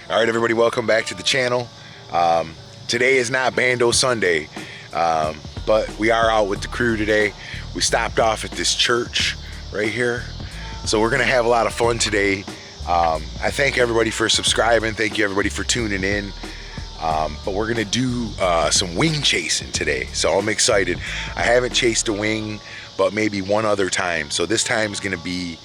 All right, everybody, welcome back to the channel. Today is not Bando Sunday, but we are out with the crew today. We stopped off at this church right here, so we're gonna have a lot of fun today. I thank everybody for subscribing. Thank you everybody for tuning in. But we're gonna do some wing chasing today, so I'm excited. I haven't chased a wing, but maybe one other time. So this time is gonna be,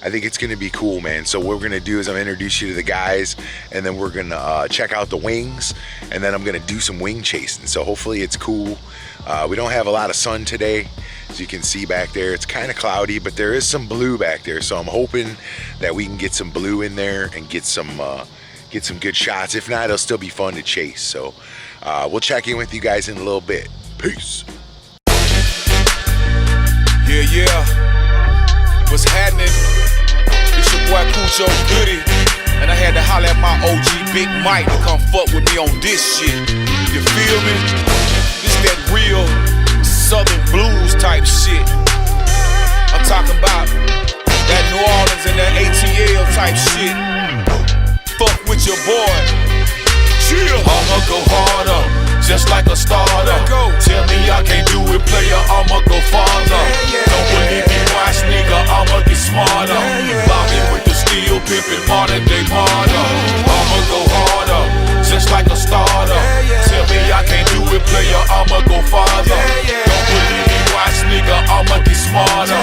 I think it's gonna be cool, man. So what we're gonna do is I'm gonna introduce you to the guys, and then we're gonna check out the wings, and then I'm gonna do some wing chasing. So hopefully it's cool. We don't have a lot of sun today, as you can see back there. It's kind of cloudy, but there is some blue back there. So I'm hoping that we can get some blue in there and get some good shots. If not, it'll still be fun to chase. So we'll check in with you guys in a little bit. Peace. Yeah. What's happening? It's your boy Cucho Goody, and I had to holler at my OG Big Mike to come fuck with me on this shit. You feel me? This that real Southern blues type shit. I'm talking about that New Orleans and that ATL type shit. Fuck with your boy. Chill. I'ma go harder, just like a starter. Tell me I can't do it, player, I'ma go farther. Don't believe me, watch, nigga, I'ma get smarter. Bobby with the steel, pimpin' modern day martyr. I'ma go harder, just like a starter. Tell me I can't do it, player, I'ma go farther. Don't believe me, watch, nigga, I'ma get smarter.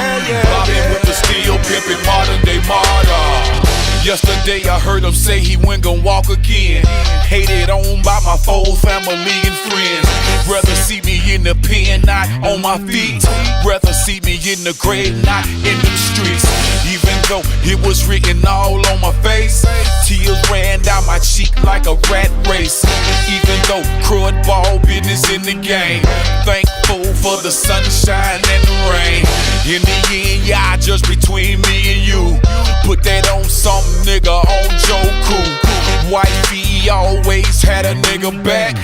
Bobby with the steel, pimpin' modern day martyr. Yesterday I heard him say he wasn't gon' walk again. Hated on by my whole family and friends. Rather see me in the pen, not on my feet. Rather see me in the grave, not in the streets. Even though it was written all on my face, tears ran down my cheek like a rat race. Even though crud ball business in the game, thankful for the sunshine and the rain. In the end, yeah, just between me and you. Put that on something, nigga, on Joe Cool. Wifey always had a nigga back.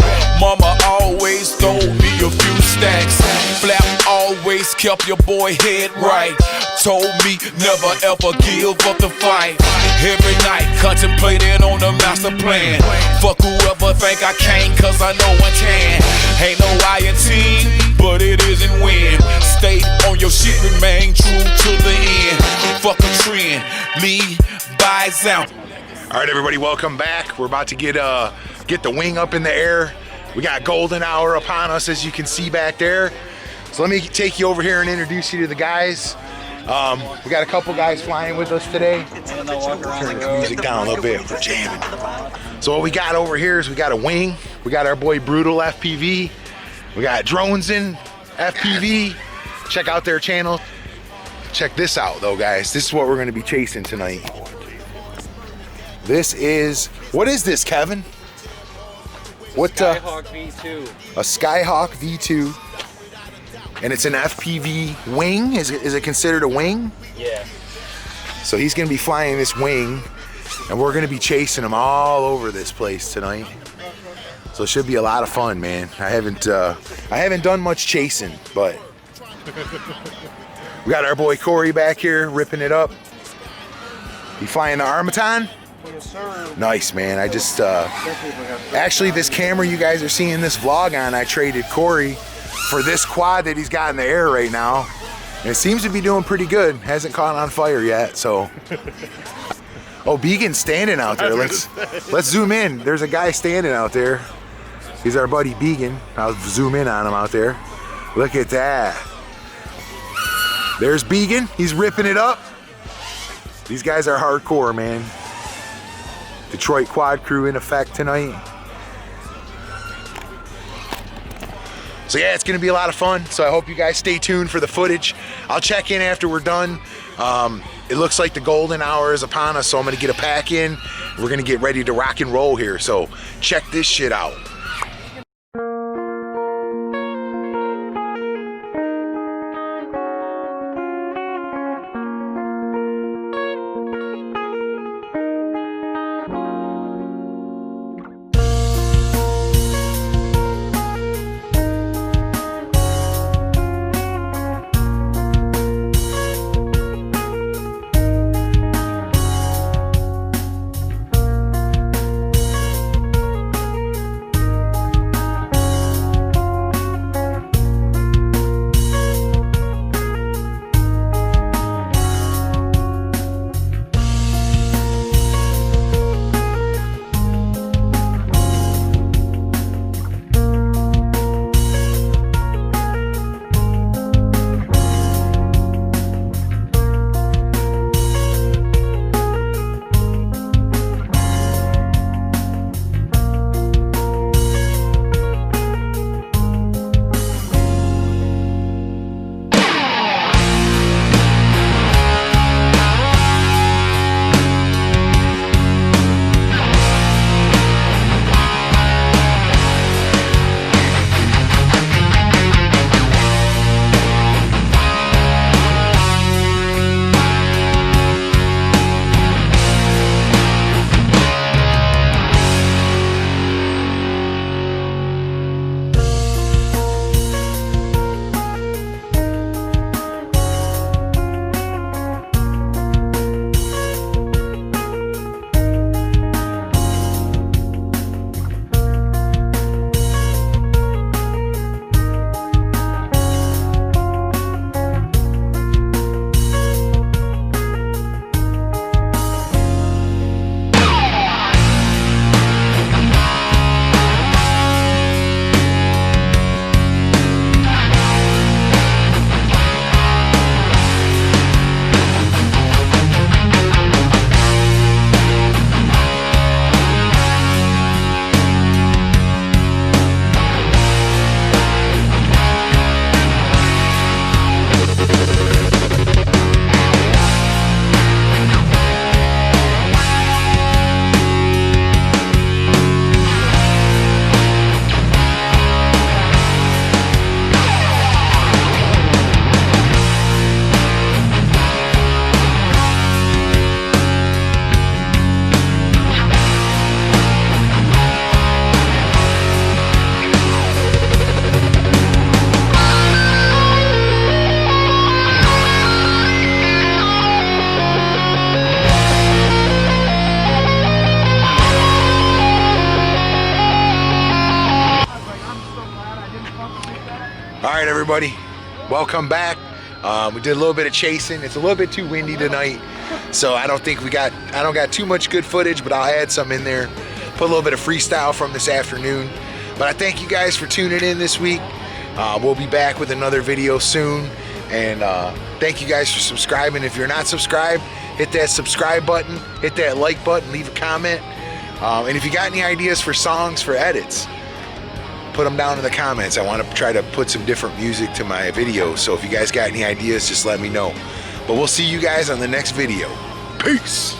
Mama always told me a few stacks. Flap always kept your boy head right. Told me never ever give up the fight. Every night contemplating on the master plan. Fuck whoever think I can't, cause I know I can. Ain't no I in team, but it isn't win. Stay on your shit, remain true to the end. Fuck a trend, lead by example. All right, everybody, welcome back. We're about to get the wing up in the air. We got golden hour upon us, as you can see back there. So let me take you over here and introduce you to the guys. We got a couple guys flying with us today. Turn the music down a little bit, we're jamming. So what we got over here is we got a wing. We got our boy Brutal FPV. We got Drones in FPV. Check out their channel. Check this out though, guys. This is what we're gonna be chasing tonight. This is, what is this, Kevin? What? Skyhawk V2. A Skyhawk V2. And it's an FPV wing? Is it considered a wing? Yeah. So he's gonna be flying this wing, and we're gonna be chasing him all over this place tonight. So it should be a lot of fun, man. I haven't done much chasing, but we got our boy Corey back here ripping it up. You flying the Armaton? Yes, sir. Nice, man. I just actually, this camera you guys are seeing this vlog on, I traded Corey for this quad that he's got in the air right now, and it seems to be doing pretty good. Hasn't caught on fire yet, so. Oh, Began's standing out there. Let's zoom in. There's a guy standing out there. He's our buddy Began. I'll zoom in on him out there. Look at that. There's Began. He's ripping it up. These guys are hardcore, man. Detroit quad crew in effect tonight. So yeah, it's gonna be a lot of fun. So I hope you guys stay tuned for the footage. I'll check in after we're done. It looks like the golden hour is upon us, so I'm gonna get a pack in. We're gonna get ready to rock and roll here. So check this shit out. everybody, welcome back. We did a little bit of chasing. It's a little bit too windy tonight, so I don't got too much good footage, but I'll add some in there. Put a little bit of freestyle from this afternoon. But I thank you guys for tuning in this week. We'll be back with another video soon, and thank you guys for subscribing. If you're not subscribed, hit that subscribe button, hit that like button, leave a comment, and if you got any ideas for songs for edits, put them down in the comments. I want to try to put some different music to my videos, so if you guys got any ideas, just let me know. But we'll see you guys on the next video. Peace.